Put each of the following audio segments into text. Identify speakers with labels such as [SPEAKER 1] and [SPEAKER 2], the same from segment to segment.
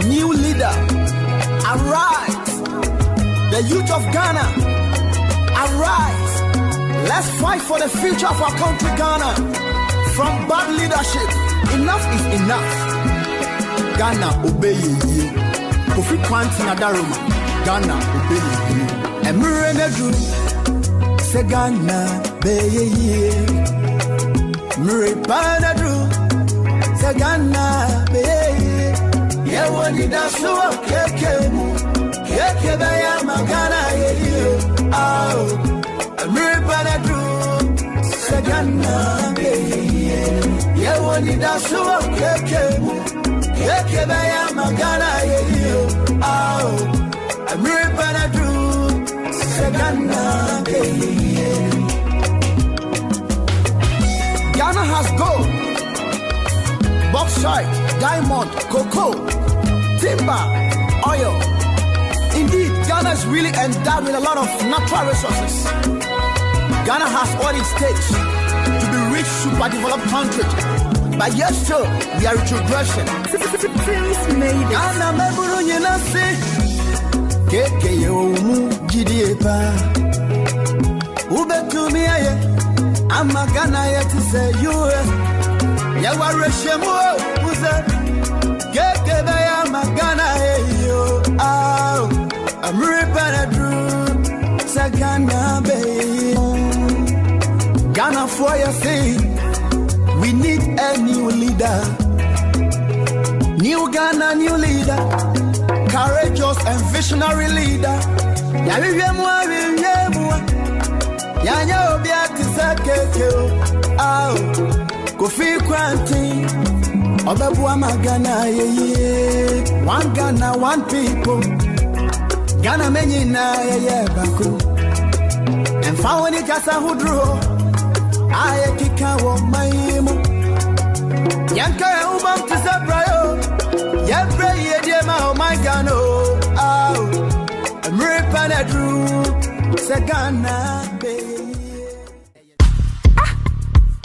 [SPEAKER 1] new leader. Arise, the youth of Ghana. Arise, let's fight for the future of our country, Ghana. From bad leadership, enough is enough. Ghana obey you. Kofi Kwanti Nadaruma, Ghana obey you. Emire Nedru, say Ghana obey you. Mire Panadru, say Ghana obey you. Yeah, what did I show? Keke baya Ghana you. Oh, Mire Panadru, say Ghana obey you. Yeah, what did I show? Keke baya Ghana you. Oh, I'm Panadru, say Ghana. Ghana has gold, bauxite, diamond, cocoa, timber, oil. Indeed, Ghana is really endowed with a lot of natural resources. Ghana has all it takes to be rich, super developed country. But yet still, we are retrogression. Ghana meburu nyinasi, keke yomu jidiepa. Ubetumi aye, ama Ghana yeti se yue. Yawa reshemu uze, keke baya Ghana yo. Aw, Amri Panadru, sa Ghana be. Ghana for your thing. We need a new leader. New Ghana, new leader. Courageous and visionary leader. Kofi Kwanti Obebuama Ghana ye. One Ghana, one people. Ghana many na ye baku. And found it as a hudro. I kika wo maimu Yanka ubam to Sabrayo Yabra yedema o my Ghana. I'm Panadru say Ghana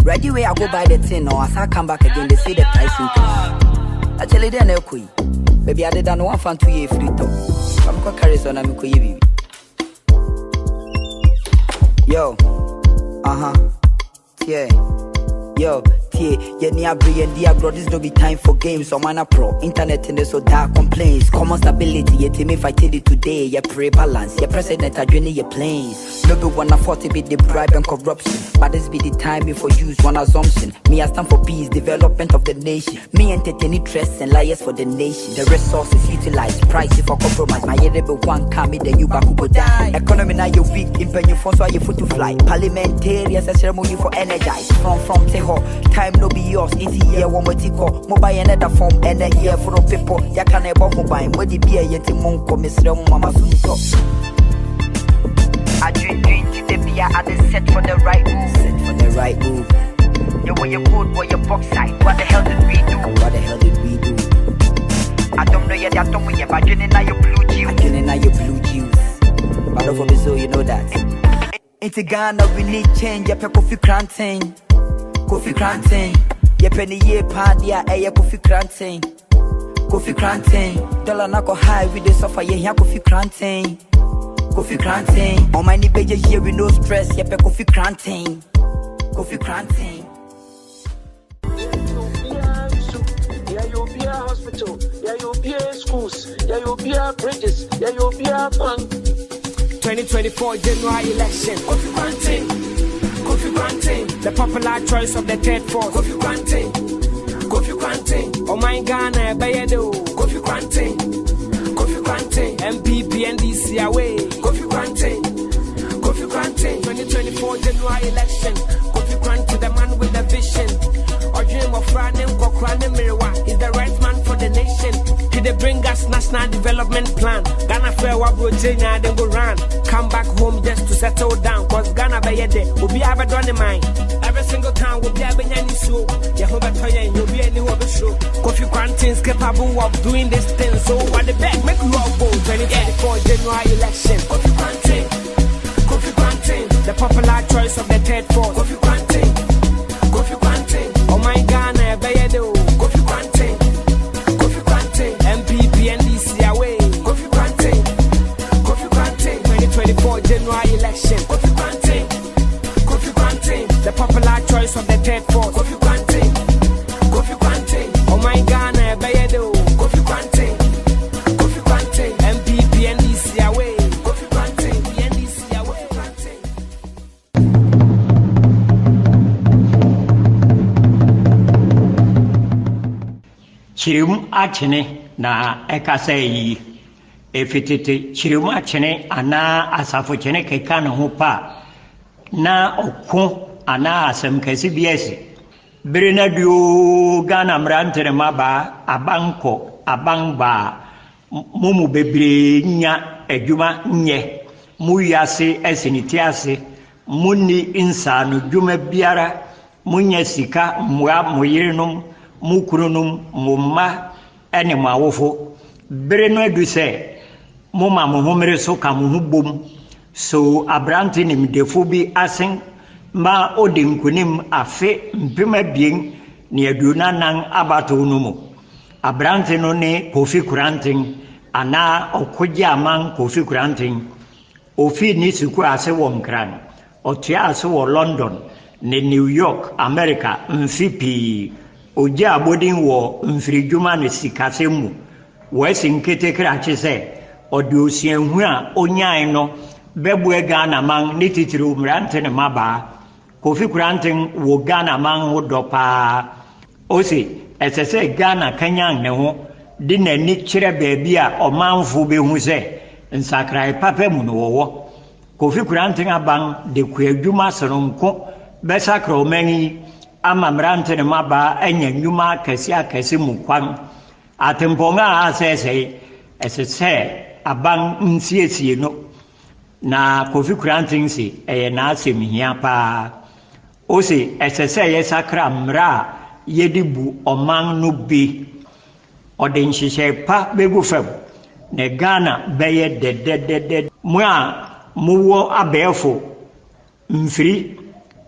[SPEAKER 2] Ready way I go buy the thing or as I come back again they say the price increase. Actually then I kui. Baby I did an 1 fan 2 year free top. I'm going to carry on and I'm baby. Yo. Yeah, yo, yeah, near brilliant, dear bro, this no be time for games. So man, pro internet in the so dark complaints. Common stability, yet me fight it today. Yeah, pray balance, yeah, president, I journey your planes. No be 140 be the bribe and corruption. But this be the timing for use one assumption. Me, I stand for peace, development of the nation. Me, entertain interests and liars for the nation. The resources utilized, price for compromise. My head be one come then you back who die. Economy now you weak, impend your phone so you foot to fly. Parliamentarians, a ceremony for energize. From Teho, time no be yours. It's here one more tico. Mobile another form and a year for people. Ya can a bomb mobile. What the beer yet in Monko, Miss Mama Suto. I drink to the beer at the set for the right move. Set for the right move. Yeah, when you put for your box side, what the hell did we do? What the hell did we do? I don't know yet, I don't know yet, but you know your blue juice. I didn't know your blue juice. But for me, so you know that. It's Ghana, we need change. Yeah, Kofi Kwanti. Kofi Kwanti. Yeah, penny year party, yeah, Kofi Kwanti. Kofi Kwanti. Dollar nako high, we dey suffer, yeah, Kofi Kwanti. Kofi Kwanti. On my new page here with no stress, yeah, Kofi Kwanti. Kofi Kwanti.
[SPEAKER 3] Yeah, you'll be a hospital. Yeah, you'll be a schools. Yeah, you'll be a bridges. Yeah, you'll be a bank. 2024 January election. Kofi Kwanti. Kofi Kwanti. The popular choice of the third force. Kofi Kwanti. Kofi Kwanti. Oh my Ghana, Bayedo. Kofi Kwanti. Kofi Kwanti. NPP, NDC away. Kofi Kwanti. Kofi Kwanti. 2024 January election. Kofi Kwanti, the man with the vision. Or dream of running, Kokrane Miriwa. He's the right man for the nation. He they bring us national development plan. Ghana fair wabro Jenya, then go run. Come back home just to settle down. Cause Ghana Bayede will be ever done in mind. Every single town will be a Benyani show. Yahoo Toya, you'll be any other show. Kofi Kwanti is capable of doing this thing. So what the back make you all go 2024 January election. Kofi Kwanti. Kofi Kwanti. The popular choice of the third force. Kofi Kwanti. Kofi Kwanti. Oh my Ghana, Bayedo. Kofi Kwanti. Kofi Kwanti. NPP,
[SPEAKER 4] chirim achene na ekasa yi efitete chirim achene ana asafo chene keka ne ho pa na oko ana asem kesi biesi bere na dio Ghana mrantere maba abanko abangba mumu bebre nya adwuma nye mu yase esiniti ase munni insano dwuma biara munya sika mwa moyirenom mukununum mumma ene mawofo bere no adu se mumma mo homere so ka mo hubom so abrante nim defo bi asen ma odinkunim afe mpema bien ne aduona nan abato no mu abrante no ne Kofi Kuranten ana okoje aman Kofi Kuranten ofi ni siku ase wo nkran otua ase wo London ne New York America mfipi oje abodin wo mfiridwuma ne sikasemu wesi nketekra chese odi osianhu a onyan no bebu Ghana man ne titiri umrante ne maba Kofi Kuranten wo Ghana man wo dopa osi esese Ghana kanyan ne ho di nani kire baabi a omanfo behu se nsakrai papa mu no wo Kofi Kuranten aban de kwadwuma soronko besakra omani ama mrante ne maba anya nnwuma akasi mu kwan atemponga asese esese aban nsiesie no na Kofi Kuranten si na asemhia pa osi esese yesakra mra yedibu oman no bi ode nhihye pa begu fam ne Ghana beye dededede mu a muwo abefo mfiri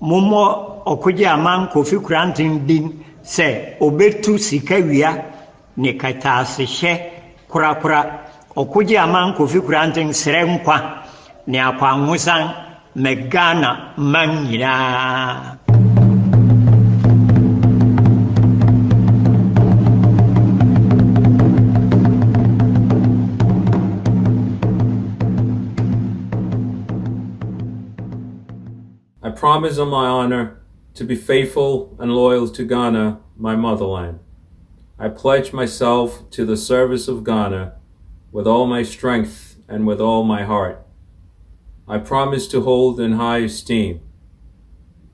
[SPEAKER 4] mumo okoje aman Kofi Kuranten din se obetu sikawia ne katasehye kurakura okoje aman Kofi Kuranten serenkwa ne akwanhusan me Ghana manyira.
[SPEAKER 5] I promise on my honor to be faithful and loyal to Ghana, my motherland. I pledge myself to the service of Ghana with all my strength and with all my heart. I promise to hold in high esteem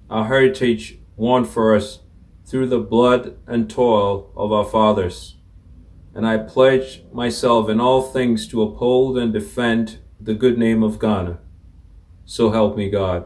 [SPEAKER 5] our heritage won for us through the blood and toil of our fathers. And I pledge myself in all things to uphold and defend the good name of Ghana. So help me God.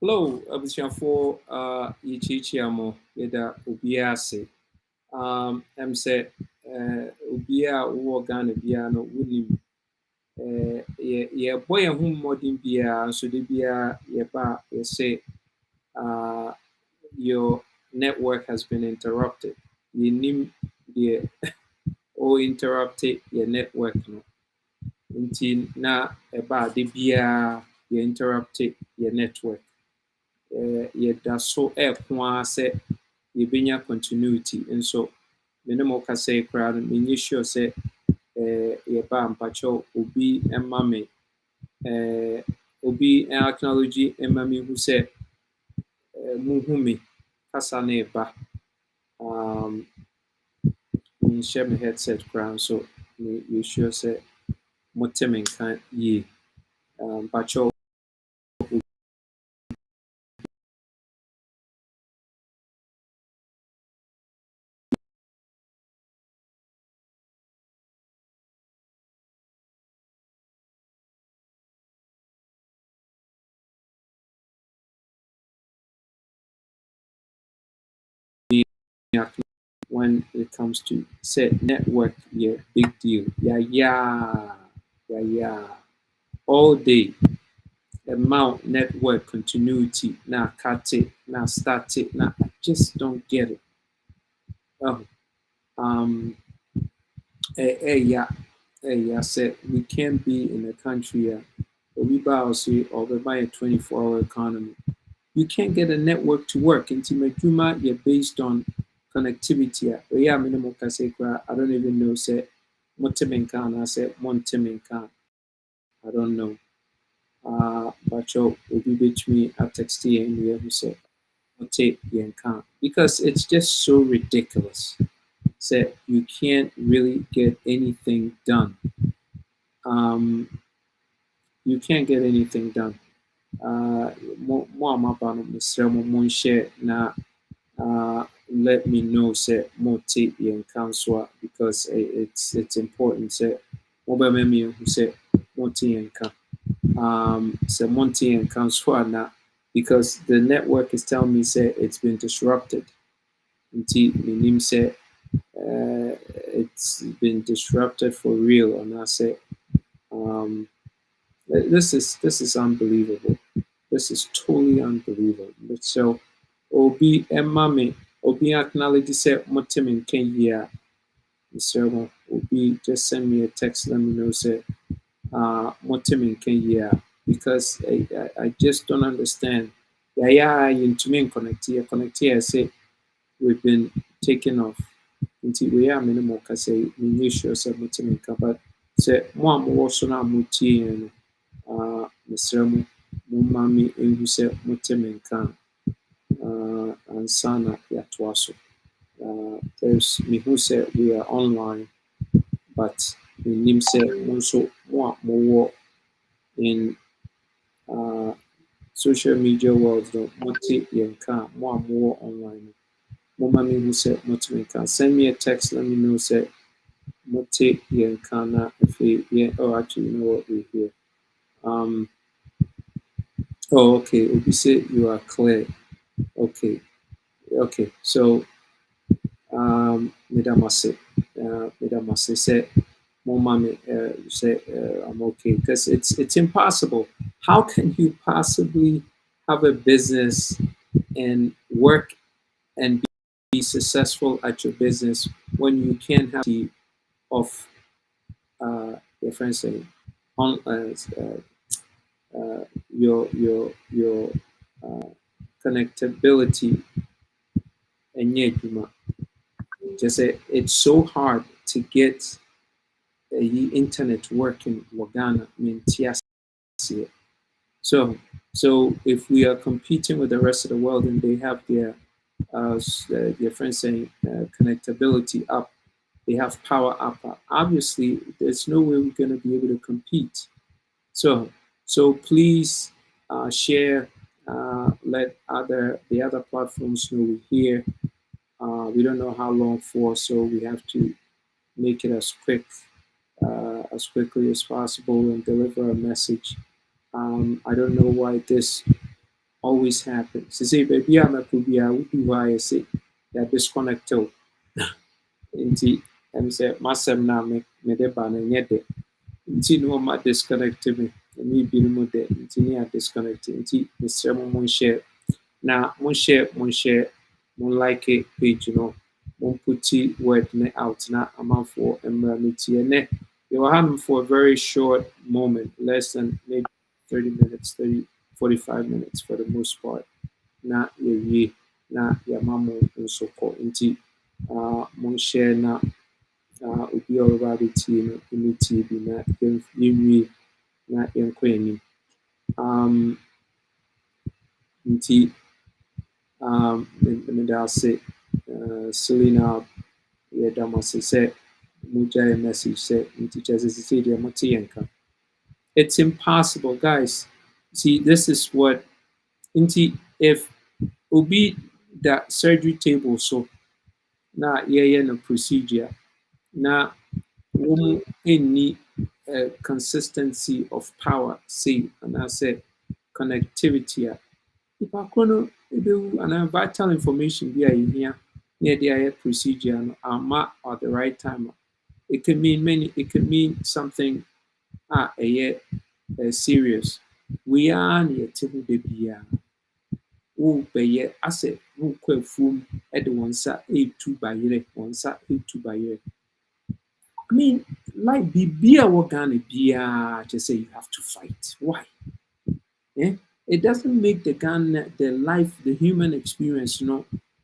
[SPEAKER 6] Hello, abusuafo yichichiamo yeda obiara se. Em say obiara wo Ghana biara no wunim ye boy hu modern biara so de biara ye ba ye say your network has been interrupted. You nim the or interrupted your network no. Until na eba de biara you interrupted your network. Yɛda so ɛko ara sɛ yɛbɛnya continuity nso me ne mo kasa yi koraa no menye sure sɛ yɛba mpakyɛw obi ma me obi acknowledge ma me hu sɛ muhu me kasa no ɛba menhyɛ me headset koraa nso me sure sɛ mote me nka yie mpakyɛw when it comes to say network, yeah, big deal. Yeah. All day. Amount network continuity. Now cut it. Now start it. Now I just don't get it. Oh, yeah. Said we can't be in a country we buy or we buy a 24-hour economy. You can't get a network to work. Intimate you're based on connectivity. Yeah, minimum kasekra. I don't even know. Say, Motimenkan. I said, Montimenkan. I don't know. But you will be between a text and we have said, Motimenkan. Because it's just so ridiculous. Say, you can't really get anything done. You can't get anything done. Let me know say more tape and counsel because it's important say mobile memi who say Monty and say Monty and counsel now because the network is telling me say it's been disrupted. Until name say it's been disrupted for real and I say this is unbelievable. This is totally unbelievable. So Obi Emma Obi acknowledge say Motimin Ken here. Mr. Obi just send me a text, let me know say Motimin Ken here because I just don't understand. Yeah, into me connect here say we've been taken off. Until we are minimal can say we sure say Motimin but say more also na muti Mr. Mumami who say Motimin can and Sana Yatwaso. There's me who said we are online, but the name said also more in social media world, the multi yanka more online. Mama me who said multi can send me a text, let me know say multi yankana if we oh actually you know what we hear. Oh okay, Obi say you are clear. Okay. So Midamase say mommy say I'm okay because it's impossible. How can you possibly have a business and work and be successful at your business when you can't have the of your friends saying on your connectability and yet just say it's so hard to get the internet working in Ghana. I mean, so if we are competing with the rest of the world and they have their friends saying connectability up, they have power up. Obviously, there's no way we're going to be able to compete. So please share. Let the other platforms know we're here. We don't know how long for, so we have to make it as quickly as possible and deliver a message. I don't know why this always happens. To say, baby, I'm a could be a would be why I say that disconnected. Nti I'm say myself now me de ba na nyɛ de. Nti no ma disconnect me. Me bi no mo de. Nti ne a disconnect. Nti Mr. Mo share na mo share mo like it page no. Mo put word ne out na amanfo emra me tie ne. You will have for a very short moment, less than maybe 30 minutes, 45 minutes for the most part. Na ye na yamamo nso kɔ. Nti mo share na obi a ɔreba abɛtie no ne tie bi na yɛnwie na yɛnkɔ anim. Nti meda ase Selena yɛda mo ase sɛ mogyae message sɛ nti kyerɛ sɛ sesei deɛ mote yɛn ka. It's impossible, guys. See, this is what nti if obi da surgery table so na yɛyɛ no procedure na wɔn any consistency of power say anaasɛ connectivity a nipa koro no ebewu anaa vital information bi a yɛhia na yɛde ayɛ procedure no ama at the right time it can mean something ɛyɛ serious. We are near table de bia wobɛyɛ asɛ wokɔ afuom de wɔn nsa ɛretu bayerɛ wɔn nsa ɛretu bayerɛ. I mean, like bibia wɔ Ghana biara just say you have to fight. Why? Yeah? It doesn't make the life, the human experience,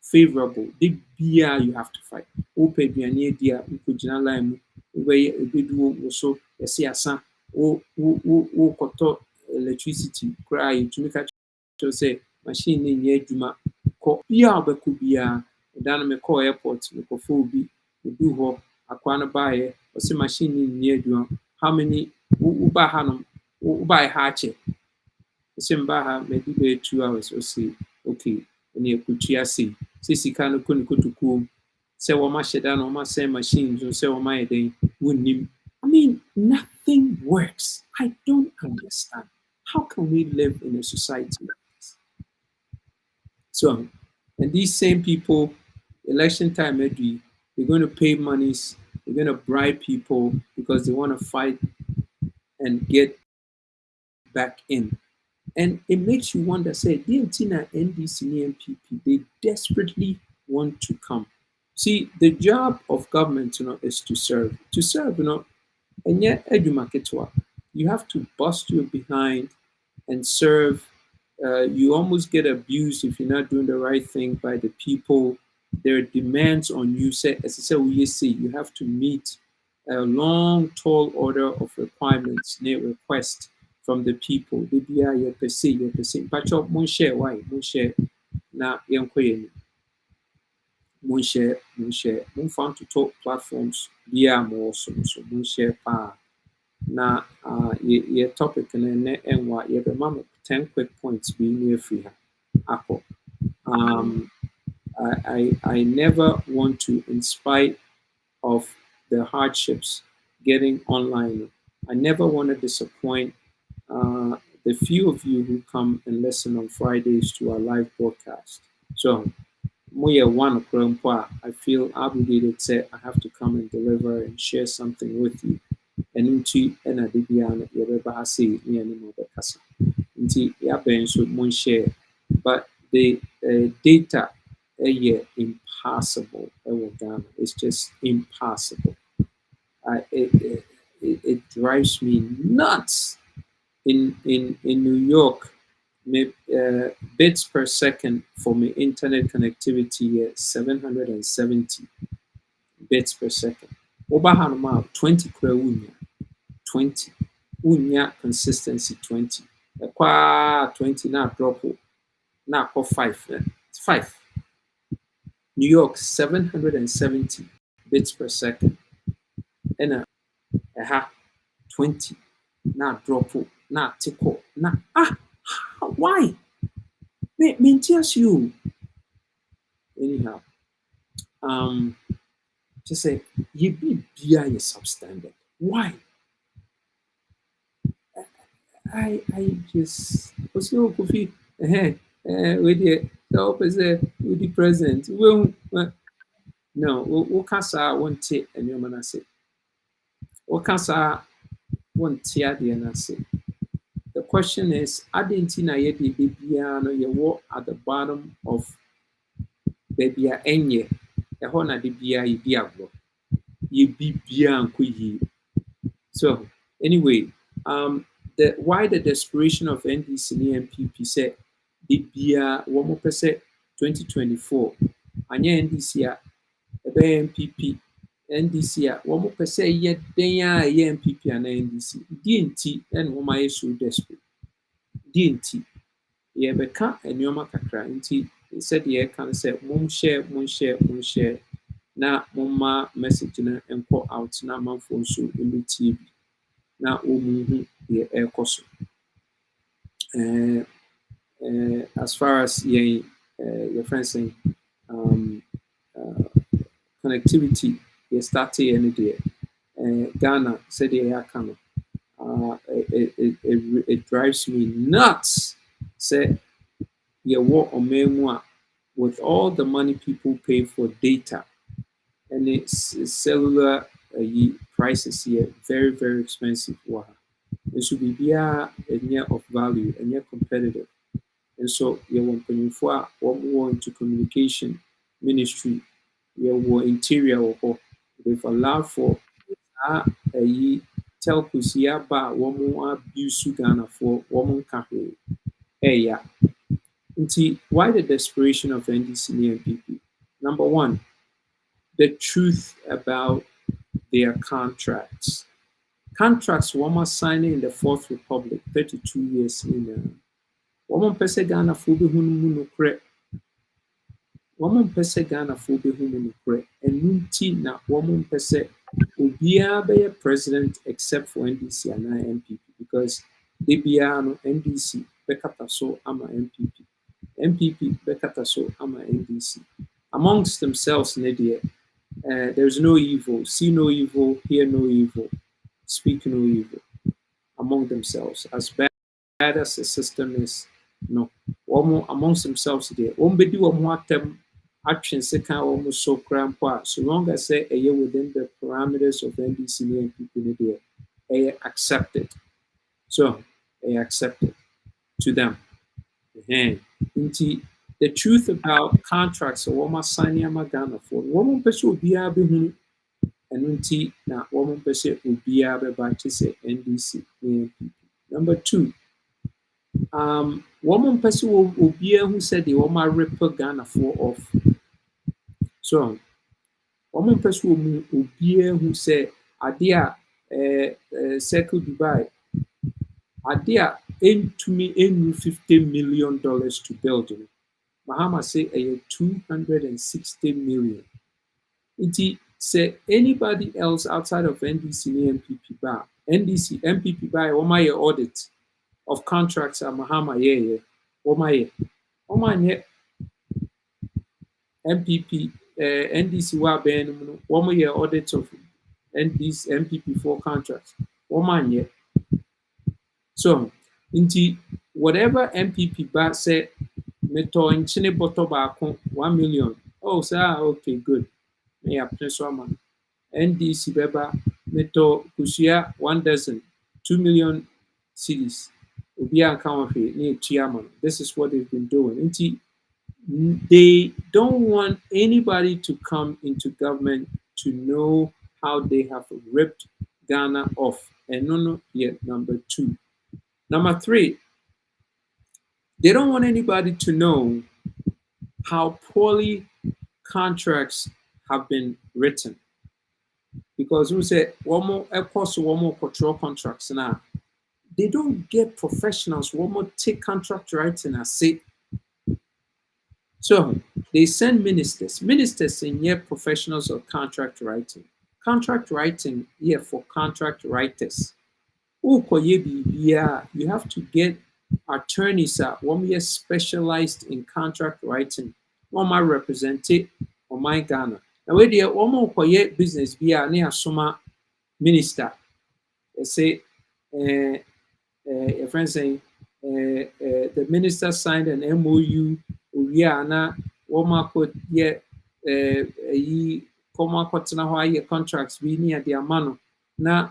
[SPEAKER 6] favorable. Bibia you have to fight. Ope aduane adi a wokɔgyina line mu wobɛyɛ ebedu so yɛse asa wokɔtɔ electricity koraa yɛtumi ka kyerɛ sɛ machine no nyɛ adwuma kɔ bia a wobɛkɔ biara. Ɛda no mekɔɔ airport mekɔfa obi hɔ akwaa no baeɛ ɔsɛ machine no nyɛ adwuma. How many wobaa ha no wobaa ha akyɛ ɔsɛ mbaa ha madi bɛyɛ 2 hours ɔsɛ okay ɛne ɛkɔtua sei sɛ sika no kɔ ne kotokuom sɛ wɔmahyɛ da no wɔmasɛn machines no sɛ wɔmayɛ dɛn wonnim. I mean, nothing works. I don't understand. How can we live in a society like this? So, and these same people, election time, they're going to pay monies, they're going to bribe people because they want to fight and get back in. And it makes you wonder, say, DNC and NDC and NPP, they desperately want to come. See, the job of government, is to serve. To serve, and yet, you have to bust your behind and serve. You almost get abused if you're not doing the right thing by the people. There are demands on you. As I said, you have to meet a long, tall order of requirements, requests from the people. You per se. But you share why? Share na yankoye. Share. Found to talk platforms. More so share pa. Na your topic and what you have 10 quick points being near free. I never want to, in spite of the hardships getting online, I never want to disappoint the few of you who come and listen on Fridays to our live broadcast. So, I feel obligated to I have to come and deliver and share something with you. And into and at the piano, you say me anymore the casa. Into so share. But the data impossible. It's just impossible. It drives me nuts. In New York, bits per second for my internet connectivity is 770 bits per second. Obahanuma 20 kwewunya 20 unya consistency 20. Kwa 20 na drop na ko 5 5. New York 770 bits per second. And 20 na drop na tickle na why? Me tells you. Anyhow, just say you be substandard. Why? I just Kofi with the opposite with the president. No, we'll casa won't take any man say. We'll casa won't tear the say. The question is, Adentina yedi bibiano ye walk at the bottom of baby enye. The hona de bia ye diablo. Ye bibian kuyi. So anyway, why the desperation of NDC and NPP said the bia 2024 anya NDC a NPP NDC a wɔn pɛ sɛ ɛyɛ den a ɛyɛ NPP and NDC di nti ɛna wɔn ayɛ so desperate di nti yɛbɛka nneɛma kakra nti sɛdeɛ yɛka no sɛ monhyɛ na momma message no nkɔ out na amanfoɔ nso ɛmɛtie bi na wɔn hu deɛ ɛrekɔ so as far as your friends saying connectivity you started any day Ghana said they are coming it drives me nuts say you walk on memoir with all the money people pay for data and it's cellular prices here very, very expensive. It should be a year of value and yet competitive. And so you want to one more into communication ministry, you want interior or they've allowed for a telcos here ba one more abuse Ghana for one cafe. Hey, why the desperation of NDC and NPP? Number one, the truth about their contracts. Contracts were signed in the Fourth Republic 32 years in. Woman pese Ghana for be hunu nukre. Woman pese Ghana for be hunu nukre. And nunti na woman pese ubia be president except for NDC and NPP because they be NDC bekata so ama NPP. NPP bekata so ama NDC. Amongst themselves, Nadia. There's no evil, see no evil, hear no evil, speak no evil among themselves. As bad as the system is, no. Amongst themselves, there. Action second almost so cramped. So long as say a year within the parameters of NDC and people there, they accepted. So they accepted to them. The truth about contracts or woman signing a Ghana for woman person will be able to and na woman person will be able to say NDC. Number two, woman person will be able who said the woman rip Ghana for off. So woman person will be able who say idea circle Dubai idea aim to me aim $50 million to build it. Mahama say a 260 million. It say anybody else outside of NDC and NPP bar. NDC, NPP bar, my audit of contracts at Mahama my NPP, NDC wa ben my audit of NDC, NPP for contracts. My so, whatever NPP bar said. Meto in chine bottle back 1 million. Oh, sir, okay, good. May I press one? NDC Beba Meto Kushia 1 dozen, 2 million cities. Ubia Kawafi near Chiaman. This is what they've been doing. They don't want anybody to come into government to know how they have ripped Ghana off. And no, yet number two. Number three. They don't want anybody to know how poorly contracts have been written. Because we say, one more control contracts now. They don't get professionals, one more take contract writing and say. So they send ministers. Ministers in here professionals of contract writing. Contract writing here for contract writers. You have to get attorneys are one year specialized in contract writing. One might represent it on my Ghana. Now, where the one more business be a near summa minister. They say, a friend saying, the minister signed an MOU. Uriana, Woma could yet Koma Kotana contracts we near their mano. Na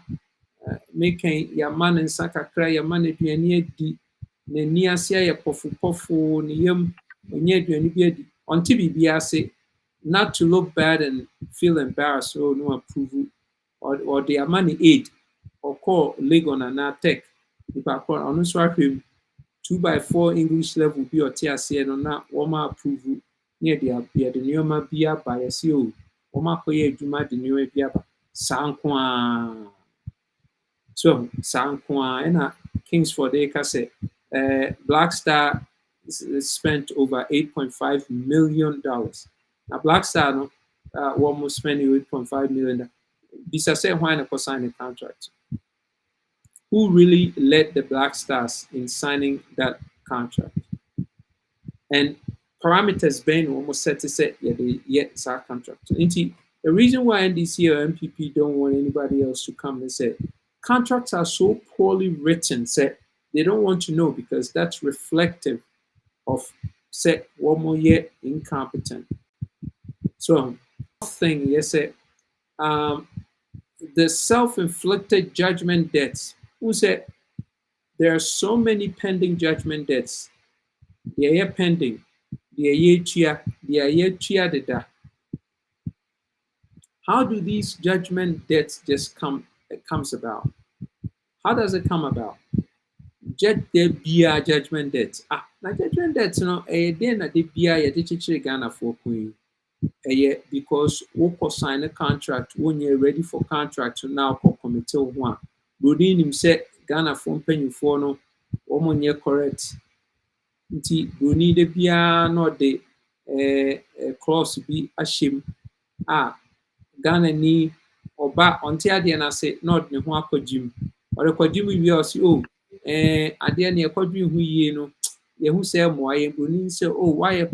[SPEAKER 6] making your man and Saka cry your money to near di near sia pofu niyam near the on TBBA say not to look bad and feel embarrassed or no approval or their money aid or call Legon and tech. If I call on 2x4 English level be or TSC and not Woma approval near the Neoma Bia by a CO. Woma Koye Juma the New Biaba. Sankwa. So, Sankwa and Kingsford Acre say Black Star spent over $8.5 million. Now, Black Star no, almost spending $8.5 million. Bisa say why not sign a contract? Who really led the Black Stars in signing that contract? And parameters being almost set to say, yeah, they yet our contract. The reason why NDC or NPP don't want anybody else to come and say contracts are so poorly written, say they don't want to know because that's reflective of say one more year incompetent. So thing, yes, the self-inflicted judgment debts. Who said there are so many pending judgment debts? They are pending. They are chia. How do these judgment debts just comes about? How does it come about? There be a judgment debts. Now judgment debts, then they be a Ghana for Queen. Because we sign a contract when you're ready for contract to now commit to one. Rodin himself Ghana from penny for no woman correct. Bruni de bia not the cross be a shame. Ghana ni oba until the na say not ne ho akwadwim. Or the kwadwim we also oh ade na ekwadwim hu yie no ye hu say mo aye bruni say oh why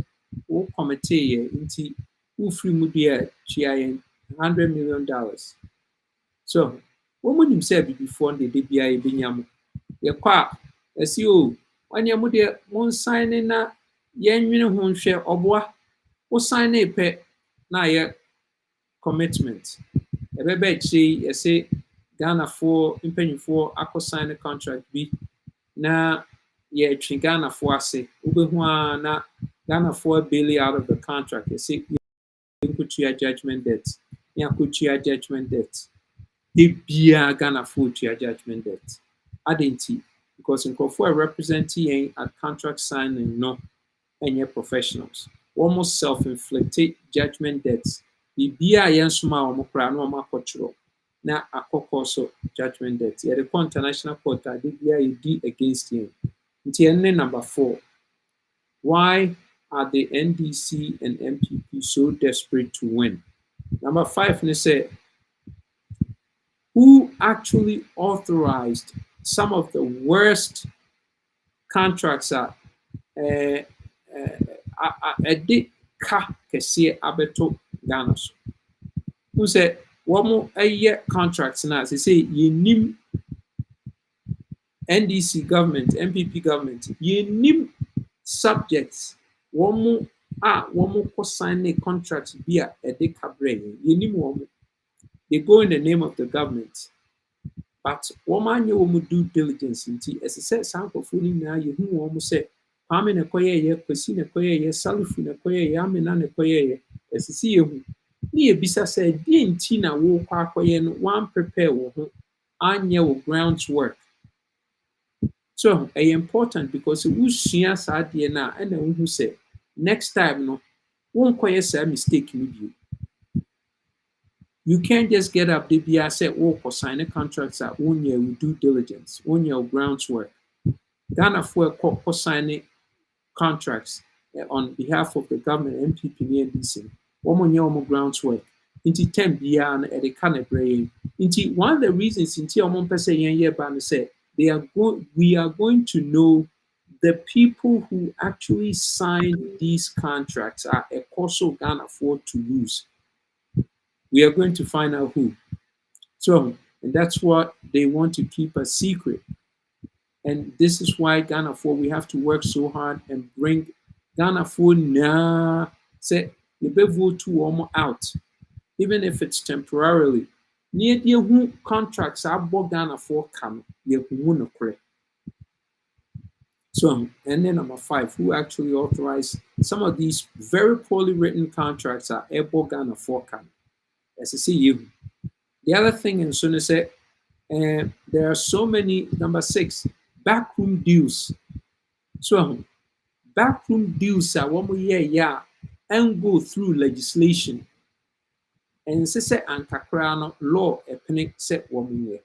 [SPEAKER 6] wo committee ye nti who free mu dia chia $100 million. So woman himself before the DBI binyam ye kwa esi o wanya mu de mon sign na ye nwene ho hwe oboa wo sign e pe na ye commitment ebebe chi ye say Ghana for impanyfo akọ sign the contract bi na ye twi Ghana for ase obehu na Ghana for bail out of the contract ye say kutia judgment debt ya kutia judgment debt they be Ghana for your judgment debt identity because in for representing at contract signing no any professionals almost self-inflicted judgment debts the be yansuma omokra no makotro na akoko so judgment debt yeah the international court that they against him number 4 why are the NDC and NPP so desperate to win? Number 5, they say, who actually authorized some of the worst contracts are did ka kese abeto Ghana. Who said, one more a year contracts now? They say, you nim NDC government, NPP government, you nim subjects. One more sign a contract via a decabre. They go in the name of the government. But woman you will do diligence in tea. As I said, sample fooling now, you who almost say, Pamin a koye, Christine a koye, Salifin a koye, Yamin a koye, as you see you. Near Bisa said, Dean Tina will koye, one prepare annual grounds work. So, important because who shares our DNA and who say, next time, no, won't quite a mistake with you. You can't just get up the BI say, or sign a contract at 1 year with due diligence, 1 year of grounds work. Ghana for signing contracts on behalf of the government, NPP, and NDC. 1 year of grounds work. Into 10 beyond at the kind of brain. Into one of the reasons, into a person year ban said, we are going to know the people who actually signed these contracts are a course of Ghana afford to lose. We are going to find out who. So, and that's what they want to keep a secret. And this is why Ghana for we have to work so hard and bring Ghana for now. Say you be vote to out, even if it's temporarily. Near the contracts are Ghana for come, you no correct. So, and then number 5, who actually authorized some of these very poorly written contracts are able Ghana for come. As I see you. The other thing in Sunni say, there are so many, number 6, backroom deals. So, backroom deals are one year and go through legislation. And say ankakrano law a penny set 1 year.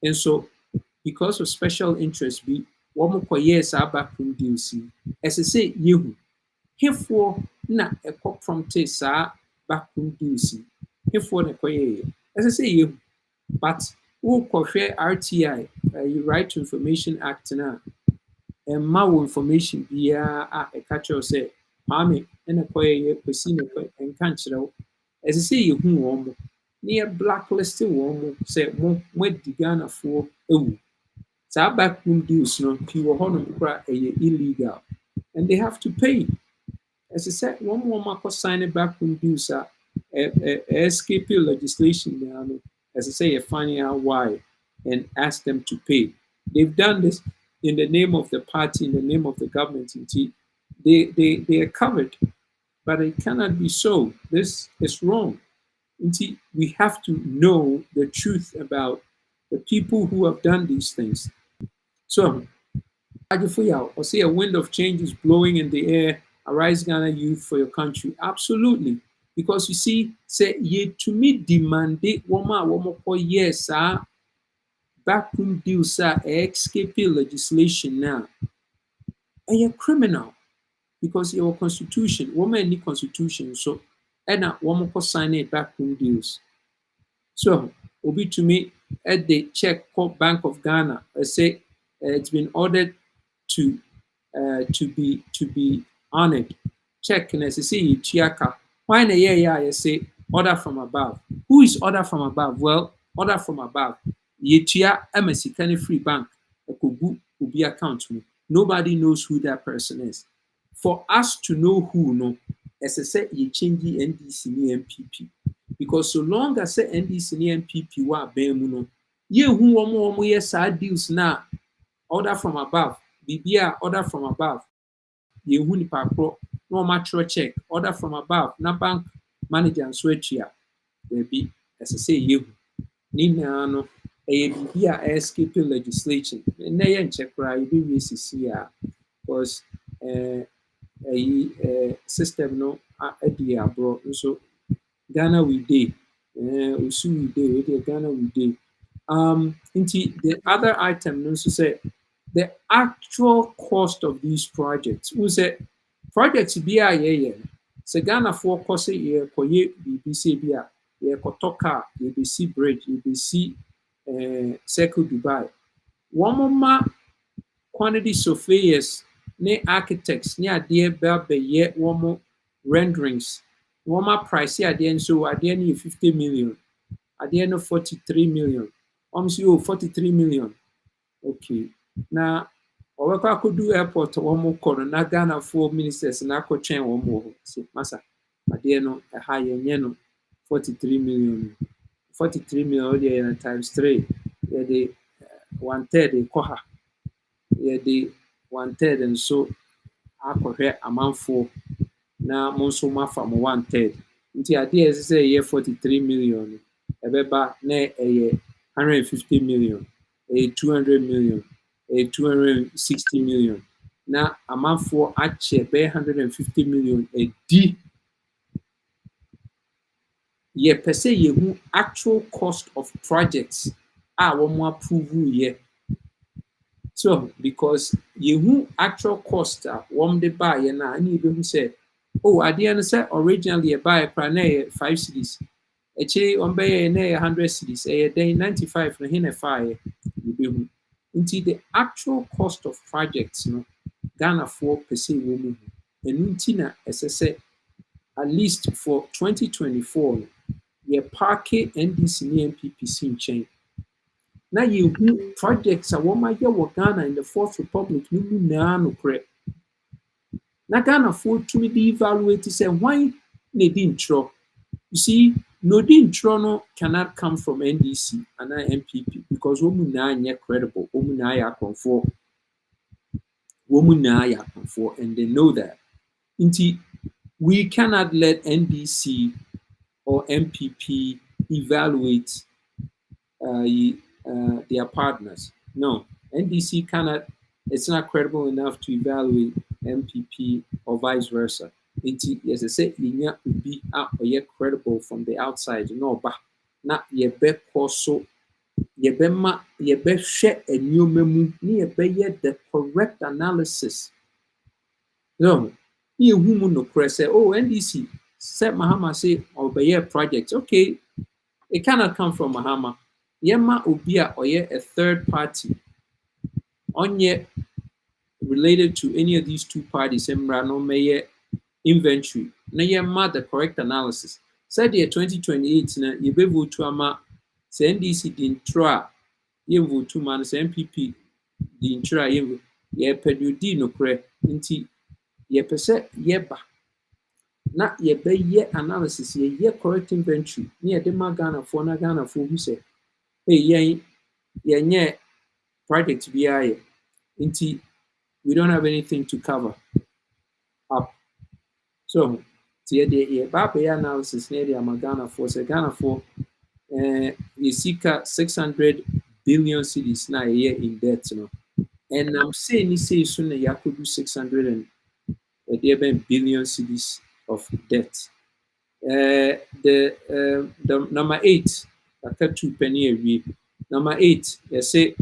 [SPEAKER 6] And so, because of special interest, be one more years are backroom deals. As I say, you herefore na a cop from Tessa backroom deals. Herefore, as I say, you, but who compare RTI, Right to Information Act now, and my information be a catcher say, Mammy, and a quay, Pesino, and Canchero. As I say, you who near blacklisted woman say, what the Ghana for, oh, so backroom deals, no, pure honor illegal, and they have to pay. As I said, one more Marco sign a backroom deals are escape legislation, as I say, finding out why and ask them to pay. They've done this in the name of the party, in the name of the government. They are covered, but it cannot be so. This is wrong. We have to know the truth about the people who have done these things. So, or say a wind of change is blowing in the air. Arise, Ghana youth, for your country. Absolutely. Because you see, say ye to me demand one more years, backroom deals escape legislation now. And you're criminal because your constitution, woman any constitution, so and one more sign a backroom deals. So obi to me at the check Bank of Ghana, I say it's been ordered to be honored. Check and as I say chiaka. Why na I say order from above. Who is order from above? Well, order from above. Yetia MSC Kenny Free Bank, a Kubu Ubi account me. Nobody knows who that person is. For us to know who, no, as I said, you change the NDC and NPP. Because so long as say NDC and NPP wa bemuno, ye who one yes deals now, order from above. BBA order from above. Ye who ni pakro, no mature check, order from above. Na bank manager and switchia. There be, as I say, you. Nina no, a BBA escape legislation. And they check right, you be here because a system no idea bro. So Ghana we day. We day, Ghana we day. Into the other item also say the actual cost of these projects. We say projects be a yeah. So Ghana for cost ye koye BBC be a ye kotoka, BBC bridge, BBC Circle Dubai. One more quantity surveyors, ne architects, ne adeɛ bɛyɛ wɔn renderings. Wɔn price adeɛ nso adeɛ no yɛ 50 million, adeɛ no 43 million. Wɔn nso 43 million. Okay. Na ɔbɛkɔ akɔdu airport wɔn kɔ no na Ghanafoɔ ministers na akɔtwɛn wɔn wɔ hɔ. So masa adeɛ no ɛha yɛnyɛ no 43 million. 43 million ɔdeɛ yɛ times 3. Yɛde 1/3 kɔ ha. Yɛde 1/3 nso akɔhwɛ amanfoɔ na mo nso mafa mo 1/3. Nti adeɛ ɛsɛ sɛ ɛyɛ 43 million ɛbɛba na ɛyɛ 150 million, ɛyɛ 200 million, ɛyɛ 260 million. Na amanfoɔ akyɛ bɛyɛ 150 million ɛdi. Yɛpɛ sɛ yɛhu actual cost of projects a wɔn approve yɛ. So, because you actual cost one de buy and I need to say, oh, at the end say originally a buy a 5 cities. A che on bay 100 cities, a day 95 na hin a fire. Into the actual cost of projects, no Ghana 4% woman. And Untina, as I said, at least for 2024, ye parke NDC and NPP chain. na yɛhu projects a wɔmayɛ wɔ Ghana in the Fourth Republic no mu nyinaa nokorɛ. Na Ghanafoɔ tumi de evaluate sɛ hwan na ɛdi ntorɔ. You see, no di ntorɔ no cannot come from NDC and NPP because wɔn nyinaa nyɛ credible. Wɔn nyinaa yɛ akɔnfoɔ. And they know that. Nti, we cannot let NDC or MPP evaluate their partners. No, NDC cannot, it's not credible enough to evaluate MPP or vice versa. As I said, linya ubi a credible from the outside. No, but na yebe koso yebe share a new memu ni yebe the correct analysis. No, you whom no press say, oh, NDC said Mahama say obey project. Okay, it cannot come from Mahama. Yema ubia or a third party on yet related to any of these two parties, no may inventory. Na yema the correct analysis. Said year 2028 na yebe vote to ama say NDC din tra ye vote to man say NPP din tra ye pedudi no kre nti ye pese yeba na yebe ye analysis ye correct inventory ni de ma Ghana for na Ghana for who say hey ye project bi nti we don't have anything to cover up. So the Babe analysis near the Ghana for Ghana for Yesika 600 billion cedis na a year in debt. And I'm saying he says soon you could do 600 billion cedis of debt. The number 8, I cut 2 penny a week. Number 8, they say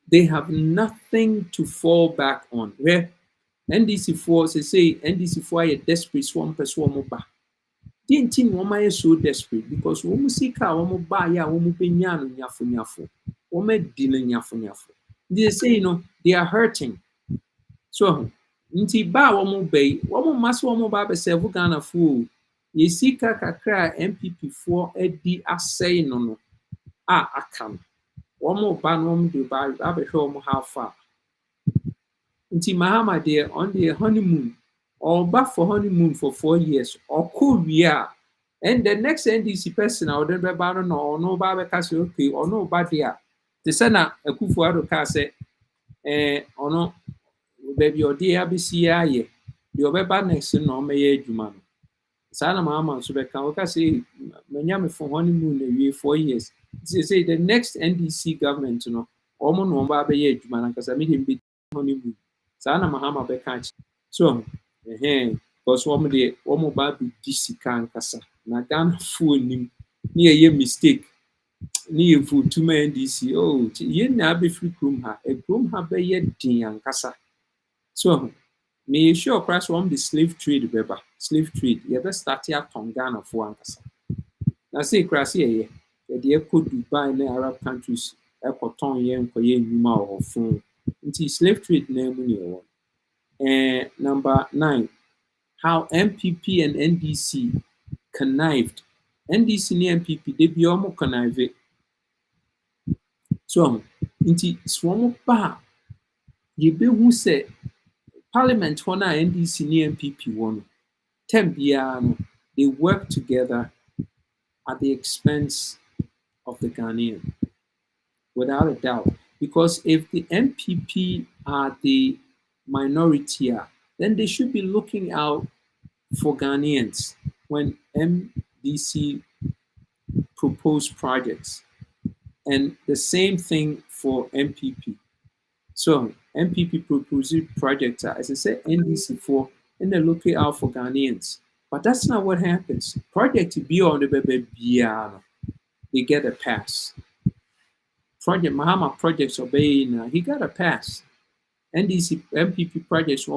[SPEAKER 6] they have nothing to fall back on. Where NDC4 say NDC4 are desperate swamp per swamp back. The team woman is so desperate because woman see car woman buy ya woman penyan nyafu woman dealing nyafu. They say they are hurting. So nti ba woman bay woman mas woman ba be say Ghana fool. Ye see kakra MPP4 edi asay no akam. Woman ba no woman do ba be show woman how far. Nti Mahama there on the honeymoon or back for honeymoon for 4 years or Korea, and the next NDC person I would never battle no Baba Cassie okay or no bad there. The Senna a Kufuado Case or no baby or dear BCI your bad next no may Juman. Sana Mama Subeka say Manyami for honeymoon a year 4 years. They say the next NDC government Omo no Baba Juman because I made him be honeymoon. Sana Mahama Bekach. So, because one ba be DC can kasa. Na Ghana phone nim. Ni a mistake. Ni a fool to me NDC. Oh, ye na be free room ha. A room ha be ye din kasa. So, me sure price one the slave trade beba. Slave trade. Ye be start ya from Ghana for an kasa. Na say crash ye. Ye could Dubai in Arab countries. Ekoton ye nko ye nyuma or phone. Nti slave trade na mu ni one. Number 9, how MPP and NDC connived. NDC and MPP, they be almost connived. So, inti swamu ba, yebe who say Parliament one NDC and MPP one. Tembiano, they work together at the expense of the Ghanaian, without a doubt. Because if the MPP are the minority, then they should be looking out for Ghanaians when NDC propose projects. And the same thing for MPP. So MPP proposes projects, as I said, NDC for, and they're looking out for Ghanaians. But that's not what happens. Project be on the baby, they get a pass. Project Mahama projects obeying, he got a pass. NDC MPP projects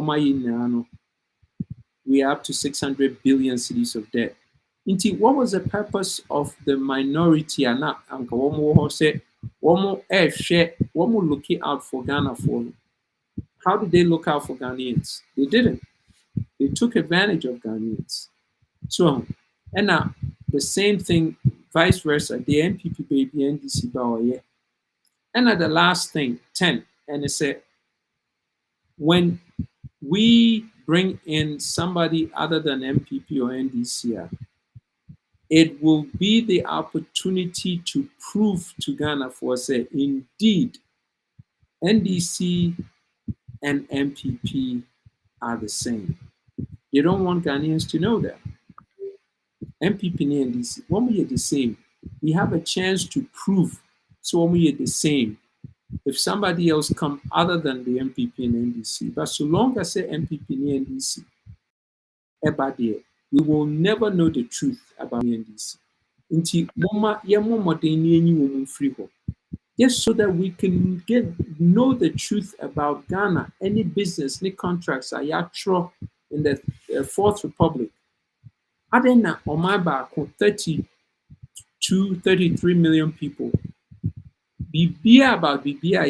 [SPEAKER 6] we are up to 600 billion cedis of debt. Inti, what was the purpose of the minority? And Uncle Womo said, Womo share, Womo looking out for Ghana for. How did they look out for Ghanaians? They didn't. They took advantage of Ghanaians. So, and now the same thing vice versa, the NPP baby NDC ba yeah. And at the last thing, 10, and it said when we bring in somebody other than NPP or NDC, it will be the opportunity to prove to Ghana for say indeed NDC and NPP are the same. They don't want Ghanaians to know that. NPP and NDC, when we are the same, we have a chance to prove so when we are the same. If somebody else come other than the NPP and NDC, but so long as say NPP and NDC, we will never know the truth about the NDC. Until mama just so that we can know the truth about Ghana, any business, any contracts are yatro in the Fourth Republic. Adena Omaba 32, 33 million people. Bibia about Bibia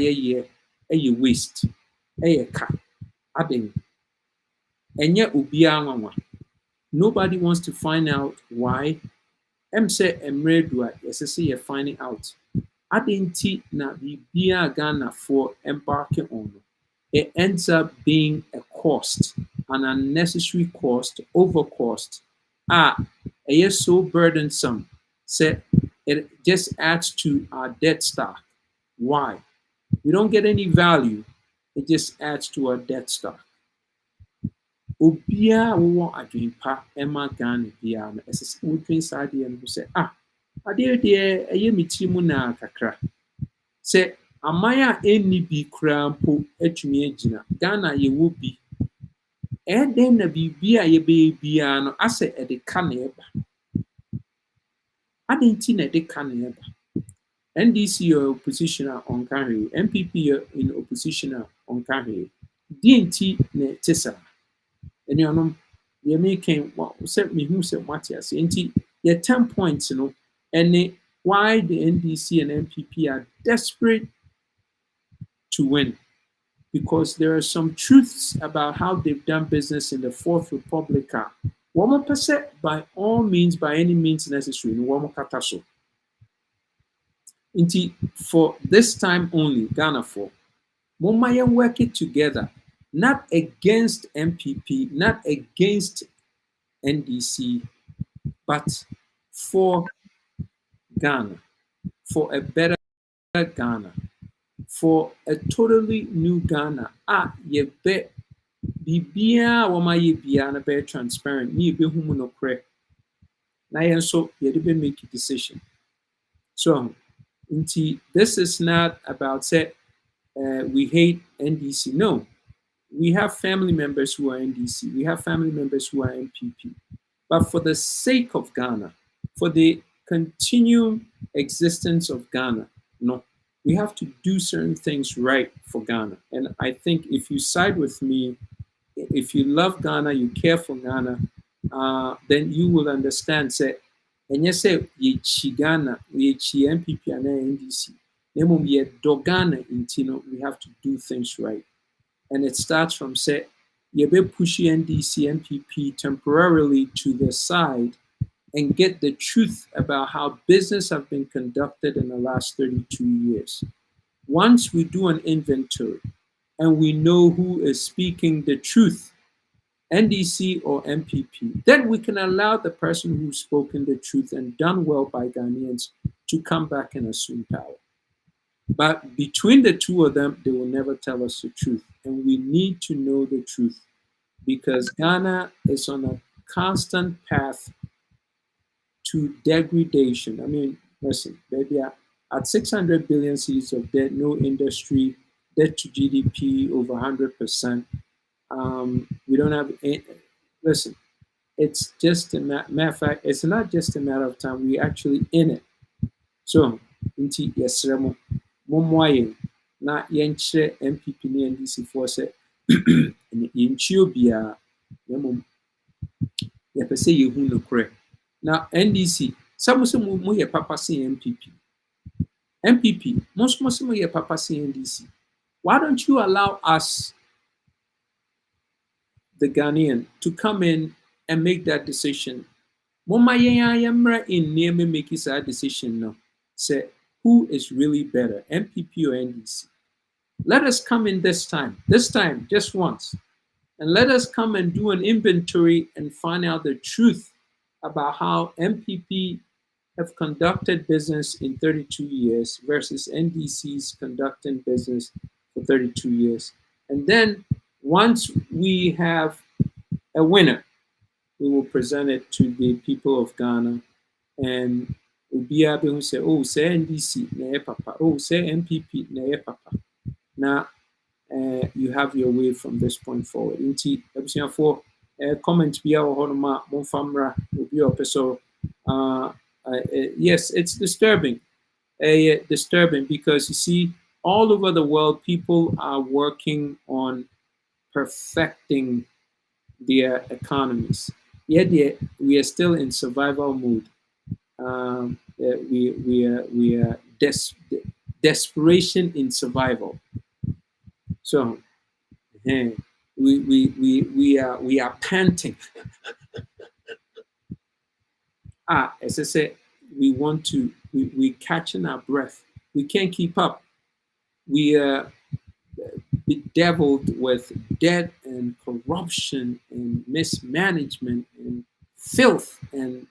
[SPEAKER 6] a waste, a ka, aden. Enye ubia mama. Nobody wants to find out why. Say emredua, yes, you're finding out. Adenti na Bibia Ghana for embarking on. It ends up being a cost, an unnecessary cost, over cost. It is so burdensome. Say it just adds to our debt stock. Why? We don't get any value. It just adds to our debt stock. Obia wo adwen pa ema Ghana bia no esese wo dwen saade no say ade de eye mitiri mu na kakra. Say amaya enni bi kra mpo atumi agina Ghana ye wo bi den na bibia ye be bia no ase ede ka na eba adenti na ede ka na eba. NDC opposition on carry, NPP in opposition on carry. DNT ne tesa. And you know, you're making what set me who said Matthias. Inti, there 10 points, you know, and why the NDC and NPP are desperate to win. Because there are some truths about how they've done business in the Fourth Republic. 1% by all means, by any means necessary, in 1% for this time only, Ghana for Momayan work it together, not against NPP, not against NDC, but for Ghana, for a better Ghana, for a totally new Ghana. Ye be bibia wama ye bia na be transparent. Ni be humu no kre. Na yen so ye de be make a decision. So this is not about say we hate NDC. No, we have family members who are NDC. We have family members who are NPP. But for the sake of Ghana, for the continued existence of Ghana, no, we have to do certain things right for Ghana. And I think if you side with me, if you love Ghana, you care for Ghana, then you will understand. Say, and you say ye chi Ghana, ye chi NPP and NDC. Ghana intino, we have to do things right. And it starts from say, you be push NDC, NPP temporarily to the side and get the truth about how business have been conducted in the last 32 years. Once we do an inventory and we know who is speaking the truth, NDC or NPP, then we can allow the person who's spoken the truth and done well by Ghanaians to come back and assume power. But between the two of them, they will never tell us the truth. And we need to know the truth because Ghana is on a constant path to degradation. I mean, listen, baby, at 600 billion cedis of debt, no industry, debt to GDP over 100%. We don't have, listen, it's just a matter of fact, it's not just a matter of time, we're actually in it. So, inti yesremo, momwaye, na yenche NPP ni NDC for say, yenchio biya, yemom, yepese yehu no kore. Now, NDC, some mo ye papa si NPP. NPP, most mo ye papa si NDC. Why don't you allow us, the Ghanaian, to come in and make that decision Moma yemra in near me make a decision now. Say who is really better, NPP or NDC? Let us come in this time, just once, and let us come and do an inventory and find out the truth about how NPP have conducted business in 32 years versus NDC's conducting business for 32 years. And then once we have a winner, we will present it to the people of Ghana, and Ubia will say, oh, say NDC, na papa. Oh, say NPP, na papa. Now, you have your way from this point forward. Inti, for comment be our honoma, monfamra, ubi so. Yes, it's disturbing. Disturbing because you see, all over the world, people are working on perfecting their economies. Yet we are still in survival mode. We are desperation in survival. So we are panting. As I said, we catching our breath. We can't keep up. We are bedeviled with debt and corruption and mismanagement and filth and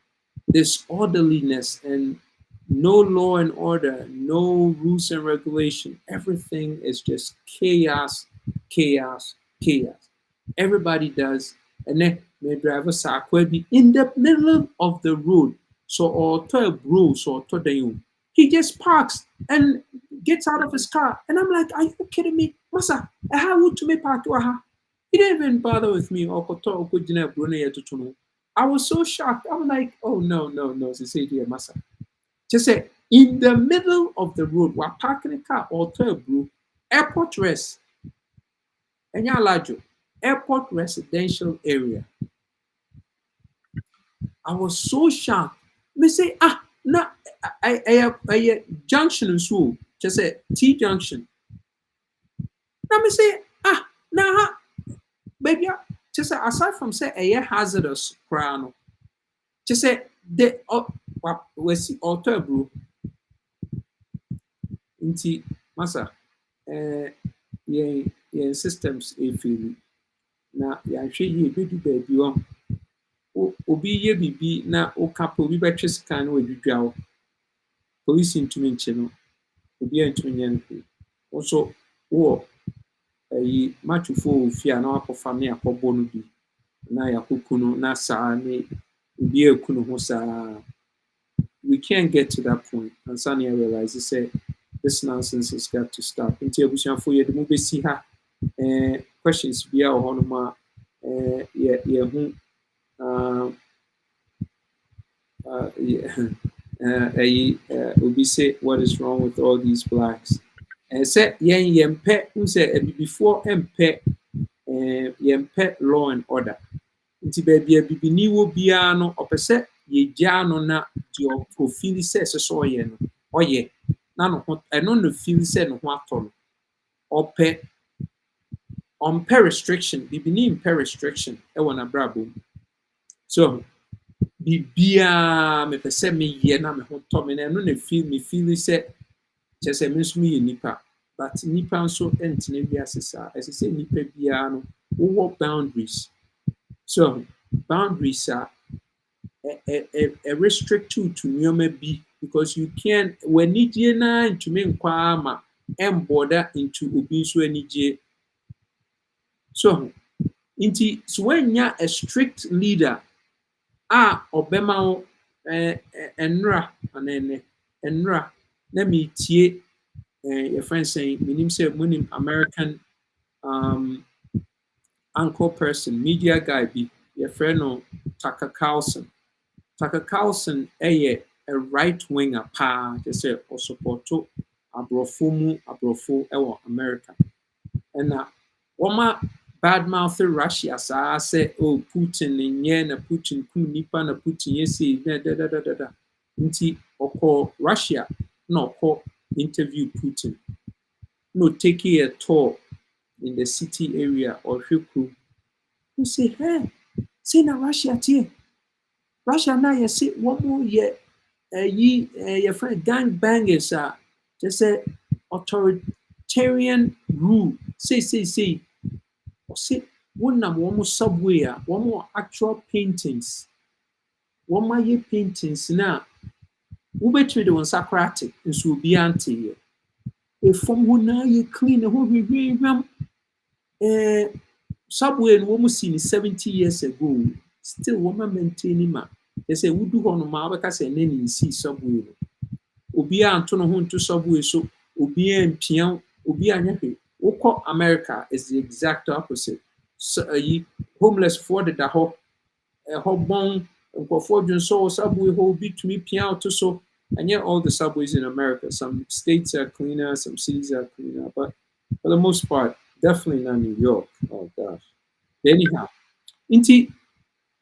[SPEAKER 6] disorderliness and no law and order, no rules and regulation. Everything is just chaos, chaos, chaos. Everybody does. And then my driver could be in the middle of the road. So or to a bro, so to the he just parks and gets out of his car. And I'm like, are you kidding me? Masa, how would you make park to her? He didn't even bother with me or I was so shocked. I'm like, oh no. She said, dear Masa. Just say in the middle of the road, we're parking a car or to a blue airport rest. And airport residential area. I was so shocked. Me say, na I junction in school. Just say T junction. Now me say, baby, just say aside from say a hazardous crown. Just say the we see auto bro. Inti masa yeah systems feel na ya hwe ye bedu baabi obi ye bibi na o kapa obi betwe sika na wadwudwa wo police ntumi nche no obi antumi nyen ko also wo ayi matufo ofia na akofa me akobo no bi na yakokunu na saa ne obi akunu ho saa. We can't get to that point. And Sanya realizes say this nonsense has got to stop. Until for you, the movie see her questions be our honoma Obi say what is wrong with all these blacks? And say yempe who say before mpe yempe law and order. Until baby bibini will be no opposite ye jano na your profile says so ye no or ye none of I don't know feel said no what on or pay on per restriction bibini per restriction I want a brabo so bibia me pese me ye na me ho to me na no na feel said just a miss me nipa but nipa so entine bi asesa as say nipa bia no wo boundaries so boundaries are a restrict to nyoma bi because you can't when nije na ntumi nkwa ama border into obi so anije so inti so when ya a strict leader obema enra anene enra na me tie your friend saying minim say munim American anchor person media guy bi your friend no Tucker Carlson a right winger just say or support to abrofo ewo America and woma bad mouth Russia say oh Putin in na Putin ku nipa na Putin yesi da nti oko Russia no ko interview Putin no take a tour in the city area or Hukru you say hey say na Russia tie Russia now you see one more year your friend gang bangers just say authoritarian rule. Say or say one more subway one more actual paintings. One more year paintings now. Wobɛtumi de wɔn nsa krate nso obiara nte yɛ. Efam hɔ na yɛ clean ɛhɔ hwehwehwam. Subway no wɔn si 70 years ago. Still wɔn maintain ma. They say wodu hɔ no ma wɔbɛka sɛ ɛnɛ ne nsi subway no. Obiara nto ne ho nto subway so. Obiara mpia. Obiara nyɛ hwee. Wokɔ America is the exact opposite. So homeless for deda hɔ. Ɛhɔ bɔn nkurɔfoɔ dwen so subway hɔ bi tumi pia to so. And yet all the subways in America, some states are cleaner, some cities are cleaner, but for the most part, definitely not New York. Oh gosh. Anyhow, inti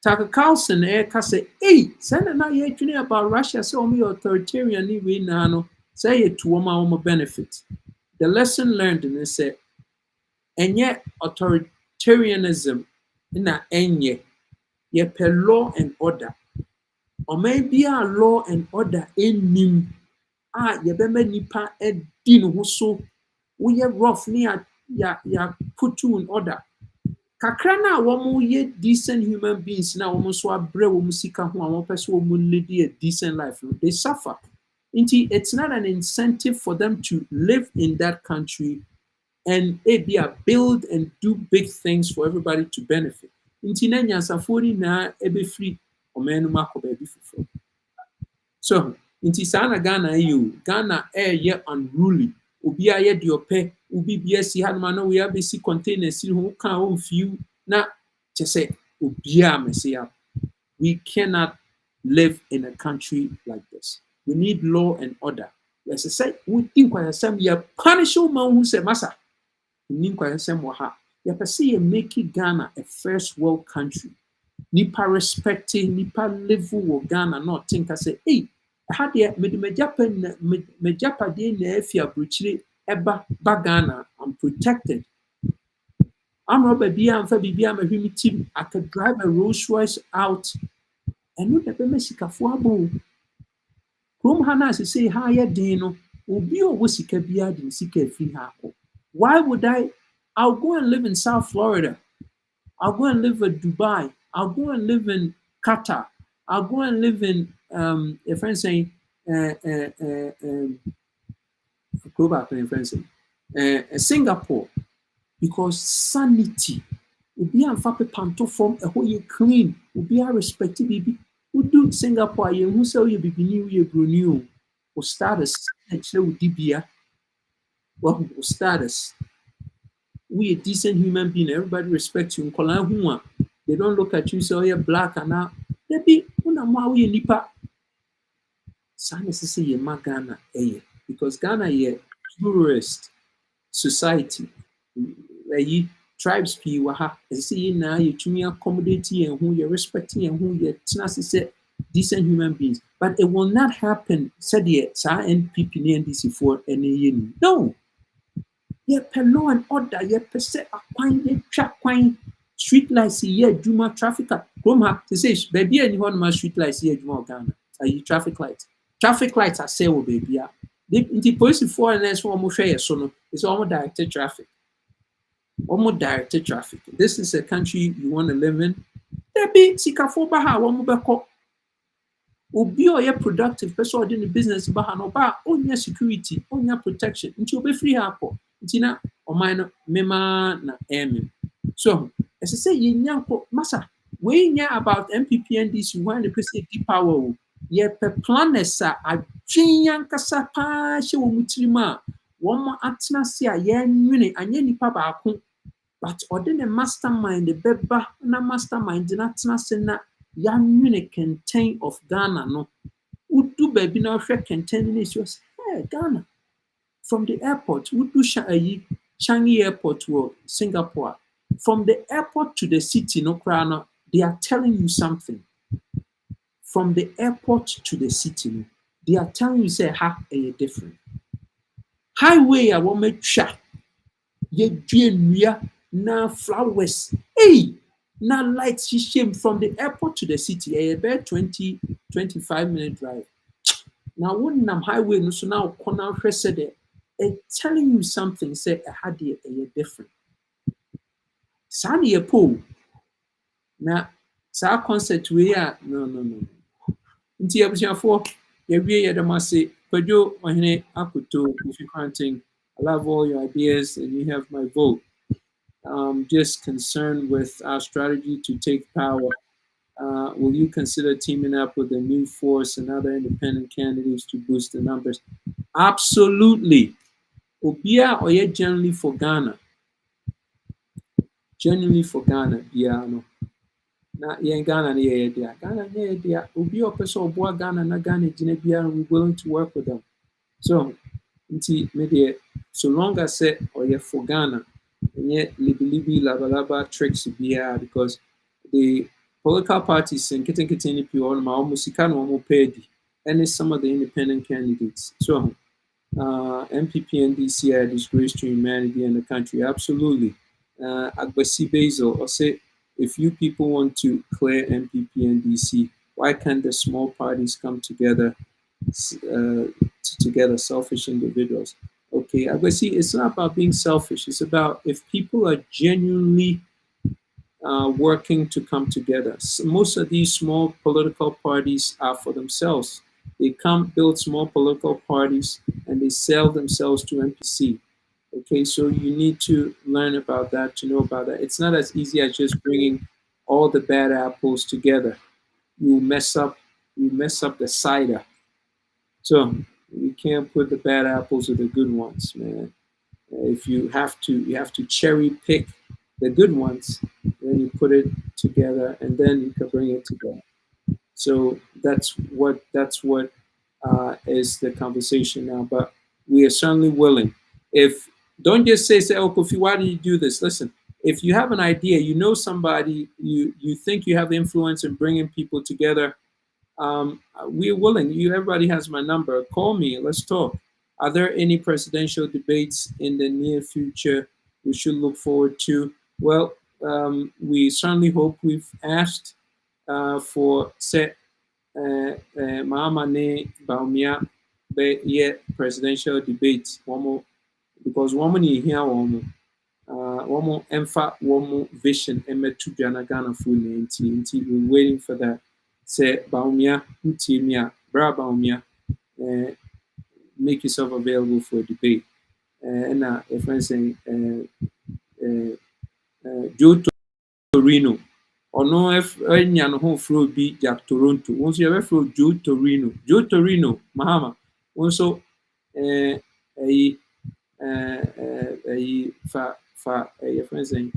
[SPEAKER 6] Tucker Carlson say, hey, send na ye tune about Russia, so me authoritarian ni we na no, say it to my benefit. The lesson learned in this say, and yet authoritarianism na enye ye per law and order. Or maybe a law and order in nim yebema nipa edi no ho so we rough ni ya put you in order. Kakra na wo ye decent human beings na wo so abre wo sika ho a wo pese wo lead a decent life. They suffer. It's not an incentive for them to live in that country and build and do big things for everybody to benefit. Inti na nyansafori na ebe free. So, inti sana Ghana you Ghana ye unruly. Ubi aye diope, ubi BSC had man we have see containers who can't few na just say ubia mesia. We cannot live in a country like this. We need law and order. Let's say we think when some ye punish man who say massa. We need when some waha. You see make Ghana a first world country. Nipa respecting, nipa level wo Ghana not think I say, hey, how dear me Japan na efi abruchire eba ba Ghana, I'm protected. I'm Robert Bia and Fabi Bia my team. I could drive a Rolls Royce out and no the Mexica fuabo. Krom Hana say higher dino, Ubio Wusika Bia din Sika free hako. Why would I'll go and live in South Florida. I'll go and live in Dubai. I'll go and live in Qatar. I'll go and live in a friend saying Singapore because sanity. Ubi and fape panto form a whole year clean. Ubi are respected baby. Who do Singapore ye who sell you be new ye brunio or status actually with DBA. Well status. We a decent human being, everybody respects you. They don't look at you so you're black and now they be we nipa. Sana say ye ma Ghana because Ghana ye pluralist society. Tribes pe waha. See now you to me accommodate and who you're respecting and who you're say decent human beings. But it will not happen, said ye NPP NDC for any no. Ye per law and order, ye per se a quine, ye trap quine, street lights, ye Juma traffic at Roma. They say, baby, anyone my street lights, ye Juma Ghana. Are you traffic lights? Traffic lights are say, baby. The police foreigners one more share, so it's almost directed traffic. Almost directed traffic. This is a country you want to live in. There be Sikafo Baha, one more back. Obi or your productive person in the business Baha no ba on your security, on your protection, until be free hapo. Tina or minor mema na so as I say yanko massa we nya about NPP NDC when the person deep power ye per planners a twin kasa pa she wo mutrima one atna se a ye nwene anya nipa baako but ordinary mastermind the beba na mastermind na atna se na ya nwene contain of Ghana no udu baby na hwe contain is yours hey Ghana. From the airport, we do Changi Airport or Singapore. From the airport to the city, no crana, they are telling you something. From the airport to the city, they are telling you say ha a different. Highway I want me chat. Ye na flowers. Hey, Now lights she shame from the airport to the city, about 20-25 minute drive. Now when I'm highway no so now corner said it's telling you something, say I had a different. Sani a po. Now sa concept we are no. Nti abusuafo yewie yedama say Kwadwo Ohene Akoto if you can't think I love all your ideas and you have my vote. Just concerned with our strategy to take power. Will you consider teaming up with a new force and other independent candidates to boost the numbers? Absolutely. Obia Oye generally for Ghana. Genuinely for Ghana, no. Na yen Ghana ne dia. Ghana ne dia. Obi opeso oboa Ghana na Ghana jine bia we willing to work with them. So, nti me so long as say Oye for Ghana, libi laba tricks bia because the political parties and kitten people almost almost paid and some of the independent candidates. So NPP NDC are a disgrace to humanity and the country. Absolutely. Agbasi Basil, or say if you people want to clear NPP NDC, why can't the small parties come together together, selfish individuals? Okay, Agbasi, it's not about being selfish. It's about if people are genuinely working to come together. So most of these small political parties are for themselves. They come build small political parties and they sell themselves to NPC. Okay, so you need to learn about that, to know about that. It's not as easy as just bringing all the bad apples together. You mess up the cider. So you can't put the bad apples with the good ones, man. If you have to cherry pick the good ones, then you put it together, and then you can bring it together. So that's what is the conversation now. But we are certainly willing. If don't just say, oh Kofi, why do you do this? Listen, if you have an idea, you know somebody, you think you have influence in bringing people together. We're willing. Everybody has my number. Call me. Let's talk. Are there any presidential debates in the near future we should look forward to? Well, we certainly hope. We've asked for set Mahama ne Baumia be presidential debates. Because woman here woman. One emfa one vision emetu Ghana full we're waiting for that. Say Baumia, Utimia, Bra Baumia, make yourself available for a debate. And a friend saying Joe Torino. Or no if any home flow be Jack Toronto. Once you ever flow Joe Torino, Mahama. Also a your friends saying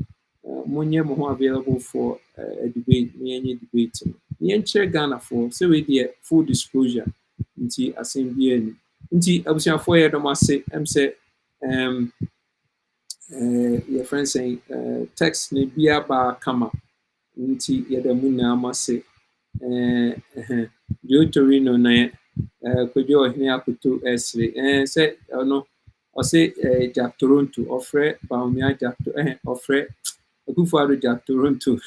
[SPEAKER 6] money more available for a debate, any debate. Yen Ghana for so we dear full disclosure into assembly into abusia for ye don't say say your friend saying text ne bia ba kama into ye the muna must say Joe Torino na Kwadwo Ohene Akoto esre say no or say Jack Toronto offer Baumia Jack offer Akufo-Addo Jack Toronto.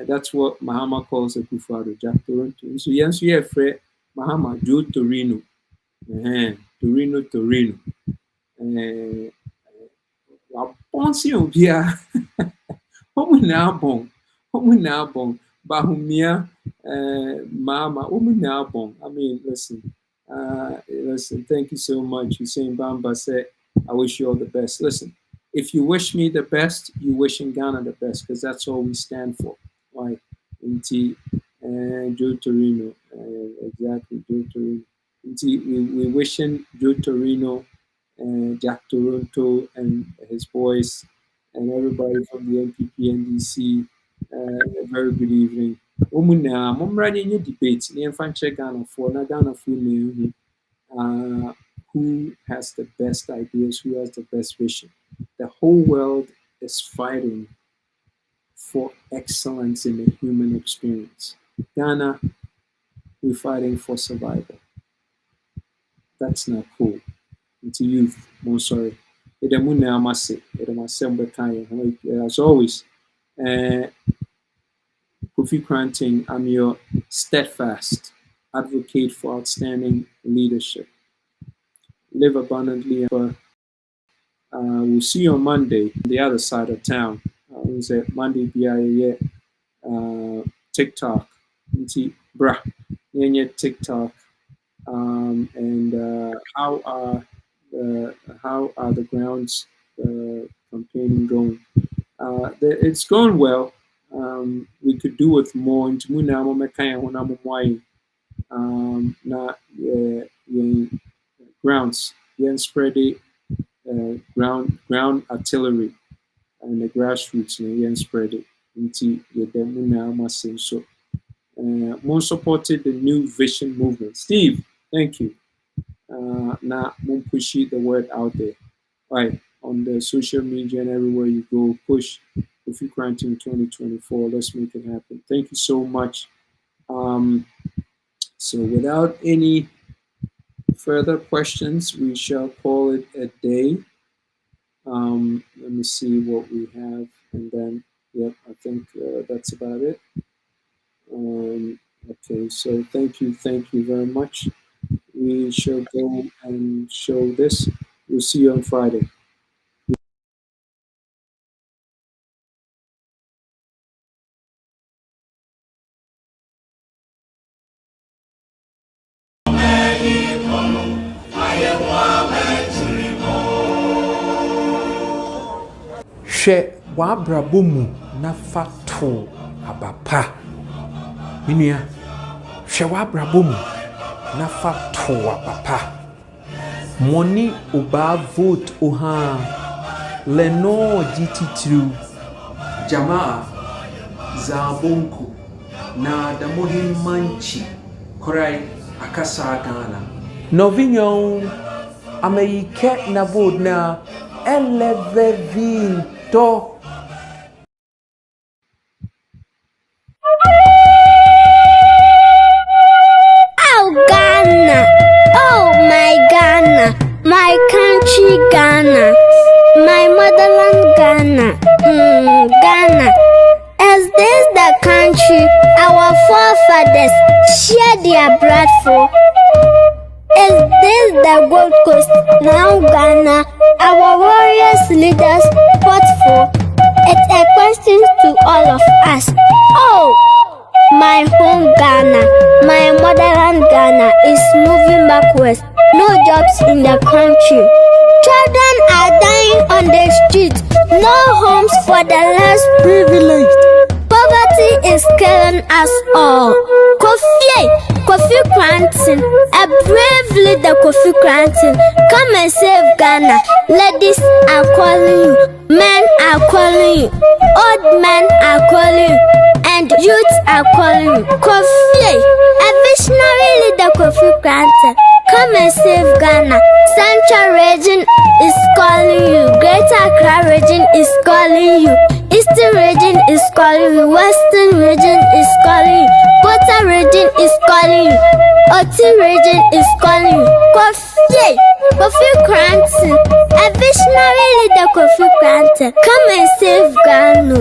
[SPEAKER 6] That's what Mahama calls Akufo-Addo Jack Toronto. So yes, we have Mahama Joe Torino. Torino. Bonsi obia. Omu na bon. Bahumia Mama. Omu na bon. I mean, listen. Thank you so much. Hussein Bamba said, I wish you all the best. Listen, if you wish me the best, you wishing Ghana the best, because that's all we stand for. Like Inti and Joe Torino, exactly, Joe Torino. Inti, we wishing Joe Torino and Jack Toronto and his boys and everybody from the NPP NDC a very good evening. Omuna, momrani new debate. Ni check Ghana for na Ghana for me. Who has the best ideas? Who has the best vision? The whole world is fighting for excellence in the human experience. Ghana, we're fighting for survival. That's not cool. It's youth. I'm sorry. As always. Kofi Kranting, I'm your steadfast advocate for outstanding leadership. Live abundantly. We'll see you on Monday, on the other side of town. Was it Monday? BIA TikTok. Bra. TikTok. And how are the grounds campaigning going? It's going well. We could do with more. Grounds. Spread it. Ground artillery and the grassroots. Spread it. So. More supported the New Vision movement. Steve, thank you. Now, more push the word out there. Right, on the social media and everywhere you go, push Kofi Kranting 2024. Let's make it happen. Thank you so much. So without any further questions, we shall call it a day. Let me see what we have, and then, yep, I think that's about it. Okay, so thank you very much. We shall go and show this. We'll see you on Friday.
[SPEAKER 7] She wabrabomu na fatu abapa. Minia, she wabrabomu na fatu abapa. Money uba vote oha leno GT2 jamaa zabonku na damohin manchi korai akasa Ghana. Novinyo Amerike na vote na elevevinto.
[SPEAKER 8] Oh Ghana, oh my Ghana, my country Ghana, my motherland Ghana, Ghana. Is this the country our forefathers shared their blood for? Is this the Gold Coast, now Ghana, our warriors leaders fought for? It's a question to all of us. Oh, my home Ghana, my motherland Ghana is moving backwards. No jobs in the country. Children are dying on the streets. No homes for the less privileged. Poverty is killing us all. Kofi Kranting, a brave leader Kofi Kranting, come and save Ghana. Ladies are calling you, men are calling you, old men are calling you, and youth are calling you. Kofi, a visionary leader Kofi Kranting, come and save Ghana. Central region is calling you, Greater Accra region is calling you, Eastern region is calling you, Western region is calling you, Volta region is calling you, Oti region is calling you. Kofi Kranting, a visionary leader Kofi Kranting, come and save Ghana.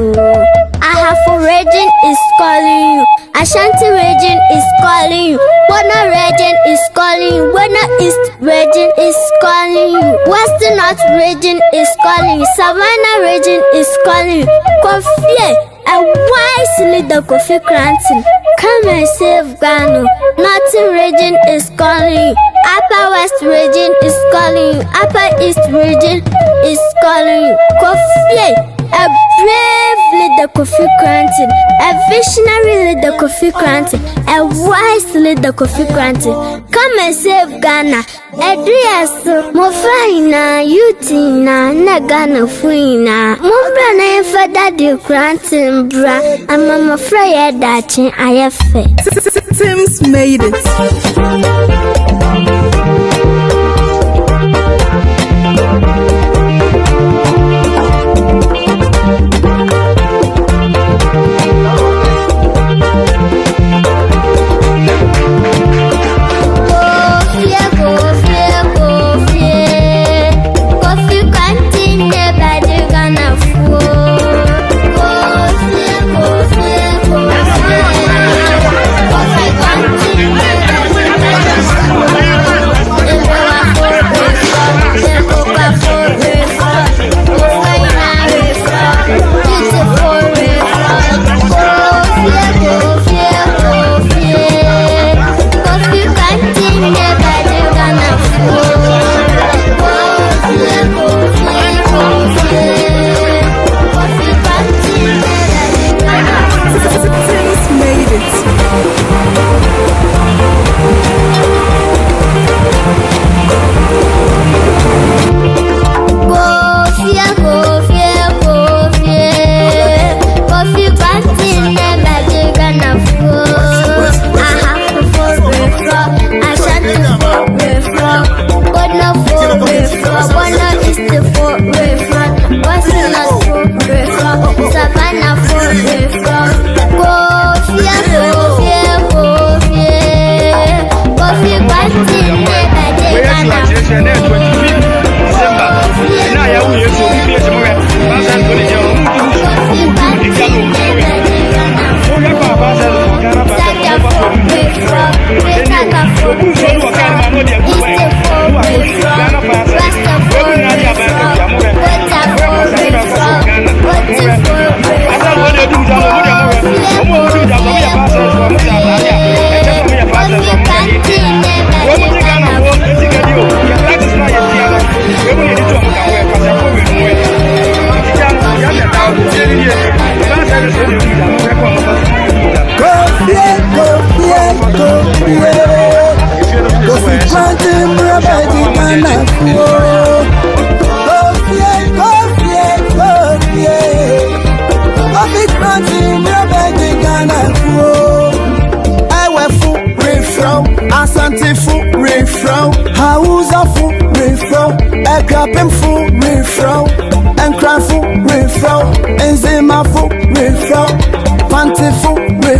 [SPEAKER 8] Ahafo region is calling you, Ashanti region is calling you, Bono region is calling you, Bono East region is calling you, Western North region is calling you, Savannah region is calling you. Kofi, a wise leader Kofi Kranting, come and save Ghana. Northern region is calling you, Upper West region is calling you, Upper East region is calling you. Kofi, a brave leader Kofi Kranting, a visionary leader Kofi Kranting, a wise leader Kofi Kranting, come and save Ghana. Adrias, Mofaina, Yutina, Nagana Fuina, Mobra for Daddy Kranting, bra, and Mama Freya Dachin, I have faith.
[SPEAKER 9] Sims made it.
[SPEAKER 8] Kofi
[SPEAKER 1] a grabbing full me from.